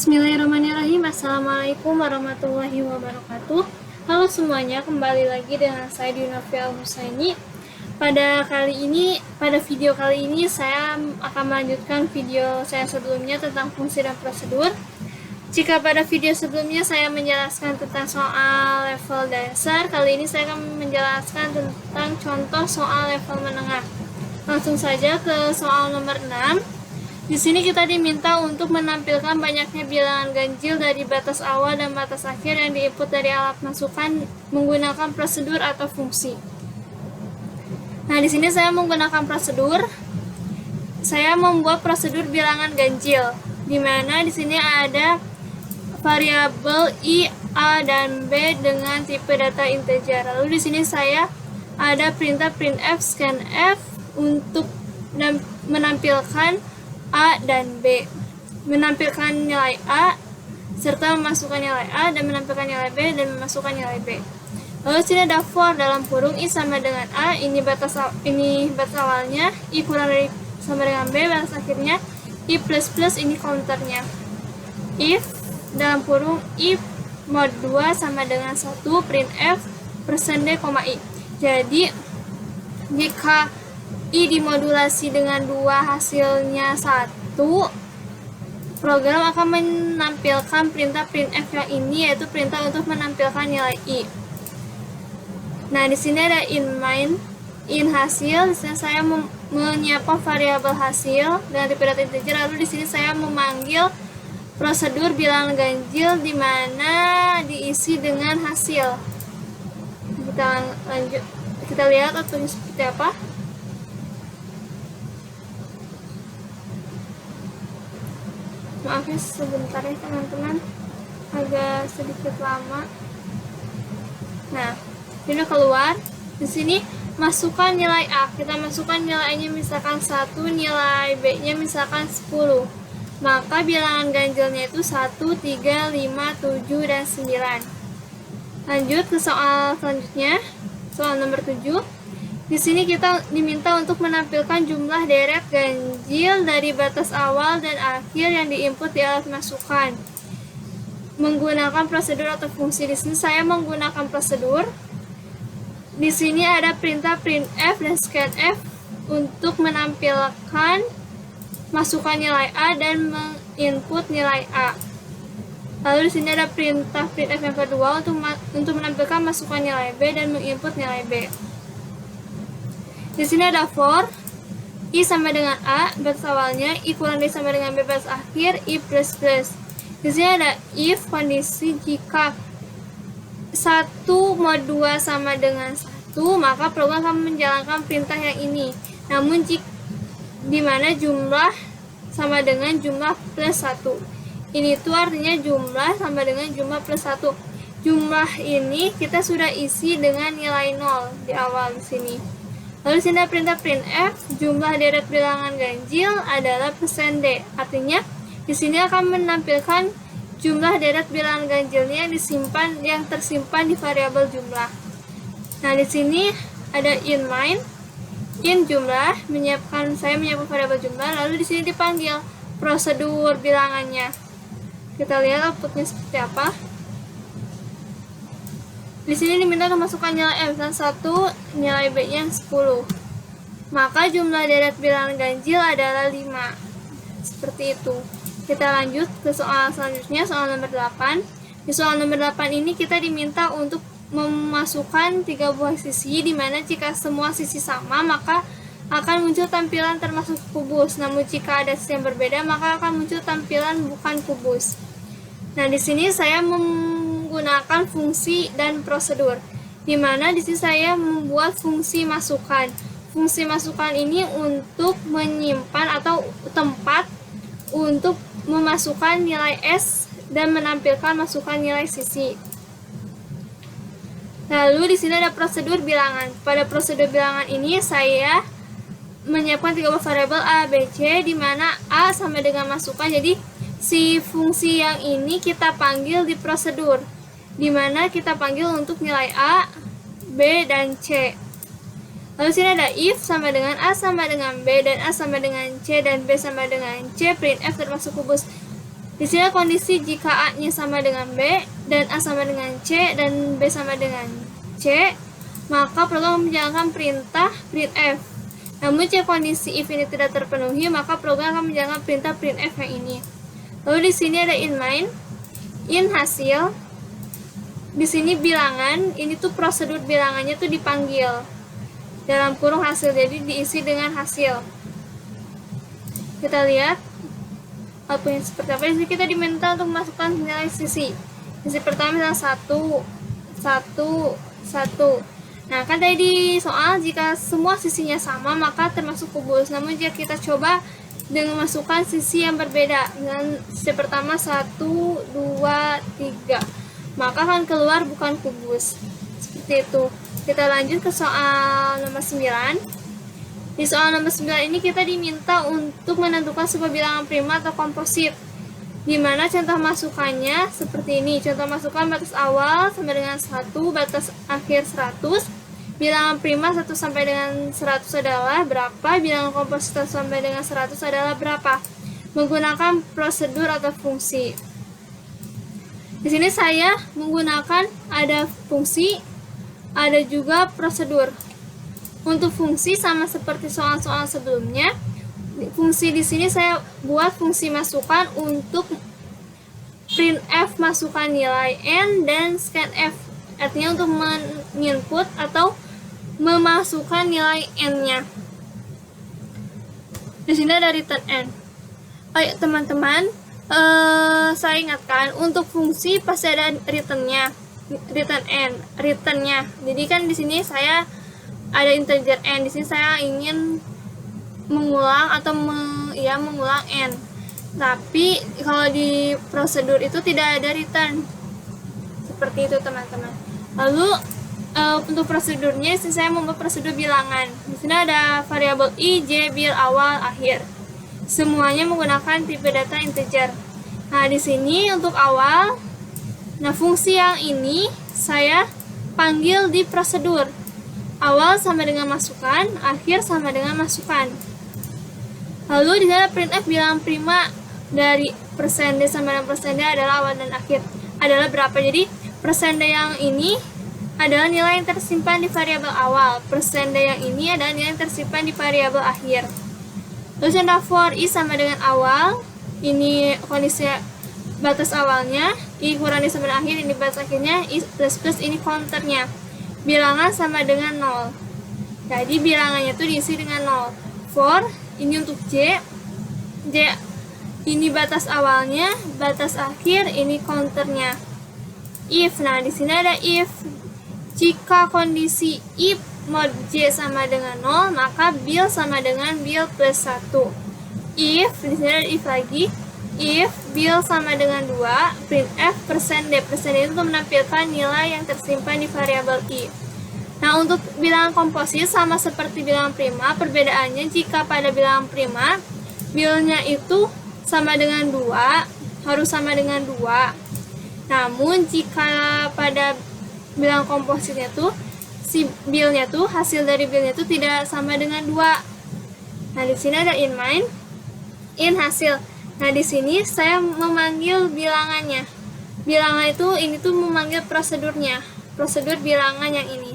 Bismillahirrahmanirrahim. Assalamualaikum warahmatullahi wabarakatuh. Halo semuanya, kembali lagi dengan saya Dinafia Husaini. Pada video kali ini saya akan melanjutkan video saya sebelumnya tentang fungsi dan prosedur. Jika pada video sebelumnya saya menjelaskan tentang soal level dasar, kali ini saya akan menjelaskan tentang contoh soal level menengah. Langsung saja ke soal nomor 6. Di sini kita diminta untuk menampilkan banyaknya bilangan ganjil dari batas awal dan batas akhir yang diinput dari alat masukan menggunakan prosedur atau fungsi. Nah, di sini saya menggunakan prosedur. Saya membuat prosedur bilangan ganjil, di mana di sini ada variabel i, a, dan b dengan tipe data integer. Lalu di sini saya ada perintah printf scanf untuk menampilkan A dan B, menampilkan nilai A serta memasukkan nilai A, dan menampilkan nilai B dan memasukkan nilai B. Lalu sini ada for dalam kurung i sama dengan A, ini batas awalnya, i kurang dari sama dengan B, batas akhirnya, i plus plus ini counternya. If dalam kurung i mod 2 sama dengan 1, printf %d, i. Jadi jika i dimodulasi dengan 2 hasilnya 1, program akan menampilkan perintah printf yang ini, yaitu perintah untuk menampilkan nilai i. Nah, di sini ada in hasil. Di sini saya menyiapkan variabel hasil dengan tipe data integer. Lalu di sini saya memanggil prosedur bilangan ganjil di mana diisi dengan hasil. Kita lihat outputnya seperti apa. Maaf ya sebentar ya teman-teman, agak sedikit lama. Nah, ini keluar. Di sini masukkan nilai A. Kita masukkan nilainya misalkan 1, nilai B-nya misalkan 10. Maka bilangan ganjilnya itu 1, 3, 5, 7, dan 9. Lanjut ke soal selanjutnya, soal nomor 7. Di sini kita diminta untuk menampilkan jumlah deret ganjil dari batas awal dan akhir yang diinput di alat masukan menggunakan prosedur atau fungsi. Di sini saya menggunakan prosedur. Di sini ada perintah printf dan scanf untuk menampilkan masukan nilai A dan menginput nilai A. Lalu di sini ada perintah printf yang kedua untuk menampilkan masukan nilai B dan menginput nilai B. Di sini ada for i sama dengan A, batas awalnya, i kurang dari sama dengan B, batas akhir, i plus plus. Di sini ada if kondisi jika 1 mod 2 sama dengan 1, maka program akan menjalankan perintah yang ini. Namun di mana jumlah sama dengan jumlah plus 1. Ini tuh artinya jumlah sama dengan jumlah plus 1. Jumlah ini kita sudah isi dengan nilai 0 di awal di sini. Lalu di sini ada perintah printf, jumlah deret bilangan ganjil adalah %d. Artinya di sini akan menampilkan jumlah deret bilangan ganjilnya yang tersimpan di variabel jumlah. Nah, di sini ada in jumlah, saya menyiapkan variabel jumlah. Lalu di sini dipanggil prosedur bilangannya. Kita lihat outputnya seperti apa. Di sini diminta untuk masukkan nilai M, 1, nilai B-nya 10. Maka jumlah deret bilangan ganjil adalah 5. Seperti itu. Kita lanjut ke soal selanjutnya, soal nomor 8. Di soal nomor 8 ini kita diminta untuk memasukkan 3 buah sisi, di mana jika semua sisi sama, maka akan muncul tampilan termasuk kubus. Namun jika ada sisi yang berbeda, maka akan muncul tampilan bukan kubus. Nah, di sini saya menggunakan fungsi dan prosedur, di mana di sini saya membuat fungsi masukan. Fungsi masukan ini untuk menyimpan atau tempat untuk memasukkan nilai S dan menampilkan masukan nilai sisi. Lalu di sini ada prosedur bilangan. Pada prosedur bilangan ini saya menyiapkan 3 variabel A, B, C, di mana A sama dengan masukan. Jadi si fungsi yang ini kita panggil di prosedur, di mana kita panggil untuk nilai A, B, dan C. Lalu sini ada if sama dengan A sama dengan B, dan A sama dengan C, dan B sama dengan C, printf termasuk kubus. Di sini kondisi jika A-nya sama dengan B dan A sama dengan C dan B sama dengan C, maka program menjalankan perintah printf. Namun jika kondisi if ini tidak terpenuhi, maka program akan menjalankan perintah printf yang ini. Lalu di sini ada in main, in hasil. Di sini bilangan, ini tuh prosedur bilangannya tuh dipanggil dalam kurung hasil, jadi diisi dengan hasil. Kita lihat outputnya seperti apa. Di sini kita diminta untuk memasukkan nilai sisi. Sisi pertama misalnya 1, 1, 1. Nah, kan tadi di soal jika semua sisinya sama maka termasuk kubus. Namun jika kita coba dengan memasukkan sisi yang berbeda, misalnya sisi pertama 1, 2, 3, maka akan keluar bukan kubus. Seperti itu. Kita lanjut ke soal nomor 9. Di soal nomor 9 ini kita diminta untuk menentukan sebuah bilangan prima atau komposit. Di mana contoh masukannya seperti ini. Contoh masukan batas awal sampai dengan 1, batas akhir 100. Bilangan prima 1 sampai dengan 100 adalah berapa? Bilangan komposit 1 sampai dengan 100 adalah berapa? Menggunakan prosedur atau fungsi. Di sini saya menggunakan ada fungsi, ada juga prosedur. Untuk fungsi sama seperti soal-soal sebelumnya, fungsi di sini saya buat fungsi masukan untuk printf masukkan nilai n dan scanf, artinya untuk menginput atau memasukkan nilai n-nya. Di sini ada return n. Oh ya teman-teman, saya ingatkan untuk fungsi pasti ada returnnya, return n, returnnya. Jadi kan di sini saya ada integer n. Di sini saya ingin mengulang atau mengulang n. Tapi kalau di prosedur itu tidak ada return. Seperti itu teman-teman. Lalu untuk prosedurnya sini saya membuat prosedur bilangan. Di sini ada variabel i, j, bil, awal, akhir. Semuanya menggunakan tipe data integer. Nah, di sini untuk awal, nah fungsi yang ini saya panggil di prosedur. Awal sama dengan masukan, akhir sama dengan masukan. Lalu di sana printf bilangan prima dari persen D sama dengan persen D adalah awal dan akhir adalah berapa. Jadi persen D yang ini adalah nilai yang tersimpan di variabel awal, persen D yang ini adalah nilai yang tersimpan di variabel akhir. Lalu contoh for i sama dengan awal, ini kondisi batas awalnya, i kurang D sama dengan akhir, ini batas akhirnya, i plus plus ini counternya. Bilangan sama dengan 0. Jadi bilangannya itu diisi dengan 0. For ini untuk J ini batas awalnya, batas akhir ini counternya. If, nah di sini ada if. Jika kondisi if mod J sama dengan 0, maka bil sama dengan bil plus 1. If, di sini ada if lagi. If bil sama dengan 2, printf persen D. Persen D itu menampilkan nilai yang tersimpan di variabel i. Nah, untuk bilangan komposit sama seperti bilangan prima, perbedaannya jika pada bilangan prima, bilnya itu sama dengan 2, harus sama dengan 2. Namun, jika pada bilangan kompositnya tuh, si bilnya tuh, hasil dari bilnya tuh tidak sama dengan 2. Nah, di sini ada in main, in hasil. Nah, di sini saya memanggil bilangannya. Bilangan itu, ini tuh memanggil prosedurnya, prosedur bilangan yang ini.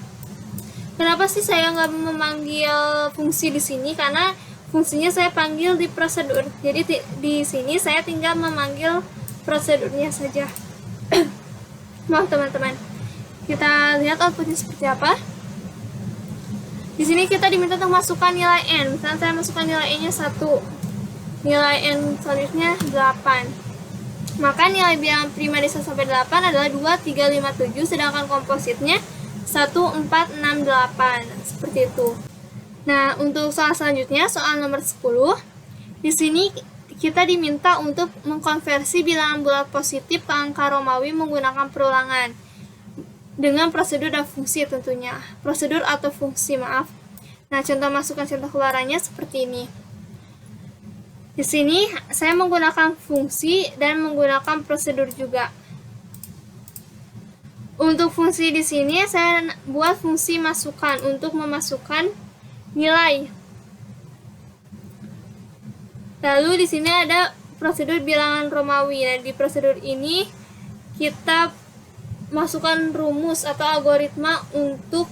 Kenapa sih saya nggak memanggil fungsi di sini? Karena fungsinya saya panggil di prosedur. Jadi di sini saya tinggal memanggil prosedurnya saja. Maaf teman-teman. Kita lihat outputnya seperti apa. Di sini kita diminta untuk masukkan nilai n. Misalnya saya masukkan nilai n-nya 1. Nilai n selanjutnya 8. Maka nilai bilangan prima di 1 sampai 8 adalah 2, 3, 5, 7. Sedangkan kompositnya 1, 4, 6, 8. Seperti itu. Nah, untuk soal selanjutnya, soal nomor 10. Di sini kita diminta untuk mengkonversi bilangan bulat positif ke angka Romawi menggunakan perulangan. Dengan prosedur dan fungsi tentunya. Prosedur atau fungsi, maaf. Nah, contoh masukan contoh keluarannya seperti ini. Di sini saya menggunakan fungsi dan menggunakan prosedur juga. Untuk fungsi di sini saya buat fungsi masukan untuk memasukkan nilai. Lalu di sini ada prosedur bilangan Romawi. Nah, di prosedur ini kita masukkan rumus atau algoritma untuk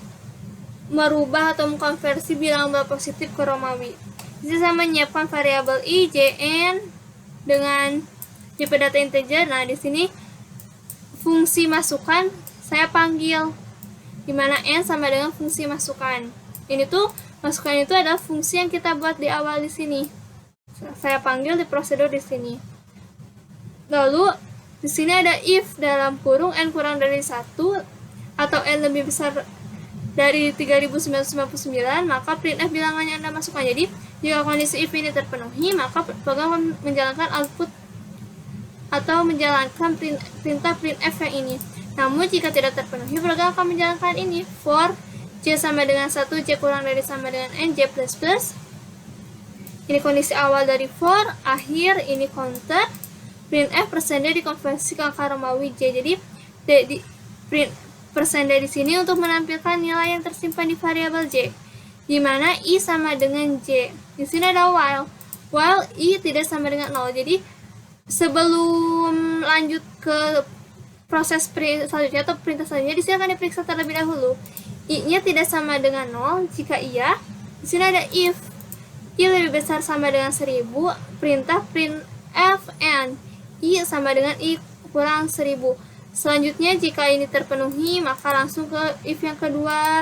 merubah atau mengkonversi bilangan positif ke Romawi. Jadi saya menyiapkan variabel i, j, n dengan JP data integer. Nah, di sini fungsi masukan saya panggil, di mana n sama dengan fungsi masukan. Ini tuh masukan itu adalah fungsi yang kita buat di awal di sini. Saya panggil di prosedur di sini. Lalu di sini ada if dalam kurung n kurang dari 1 atau n lebih besar dari 3999, maka printf bilangannya Anda masukkan. Jadi, jika kondisi if ini terpenuhi, maka program akan menjalankan output atau menjalankan perintah printf yang ini. Namun, jika tidak terpenuhi, program akan menjalankan ini. For j sama dengan 1, j kurang dari sama dengan n, j plus plus. Ini kondisi awal dari for, akhir, ini counter. Printf %d dikonversi ke angka Romawi j. Jadi, print %d di sini untuk menampilkan nilai yang tersimpan di variabel j, di mana i sama dengan j. Di sini ada while i tidak sama dengan 0. Jadi sebelum lanjut ke proses print selanjutnya atau perintah selanjutnya, di sini akan diperiksa terlebih dahulu. I-nya tidak sama dengan 0. Jika iya, di sini ada if i lebih besar sama dengan 1000, perintah printf n i sama dengan i kurang 1000. Selanjutnya, jika ini terpenuhi, maka langsung ke if yang kedua.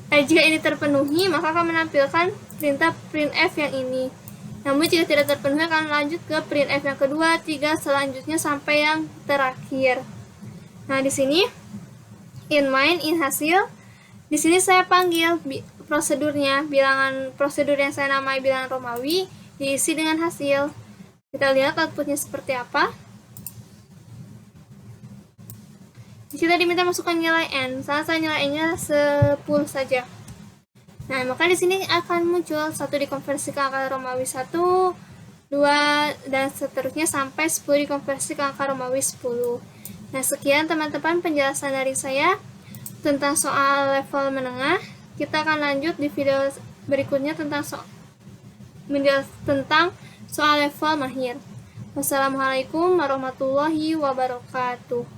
Jika ini terpenuhi, maka akan menampilkan perintah printf yang ini. Namun, jika tidak terpenuhi, akan lanjut ke printf yang kedua, 3, selanjutnya sampai yang terakhir. Nah, di sini, in hasil, di sini saya panggil prosedurnya, bilangan prosedur yang saya namai bilangan Romawi, diisi dengan hasil. Kita lihat outputnya seperti apa. Kita diminta masukkan nilai n, saya nilai n-nya 10 saja. Nah, maka di sini akan muncul 1 dikonversi ke angka Romawi 1, 2, dan seterusnya sampai 10 dikonversi ke angka Romawi 10. Nah, sekian teman-teman penjelasan dari saya tentang soal level menengah. Kita akan lanjut di video berikutnya tentang soal level mahir. Wassalamualaikum warahmatullahi wabarakatuh.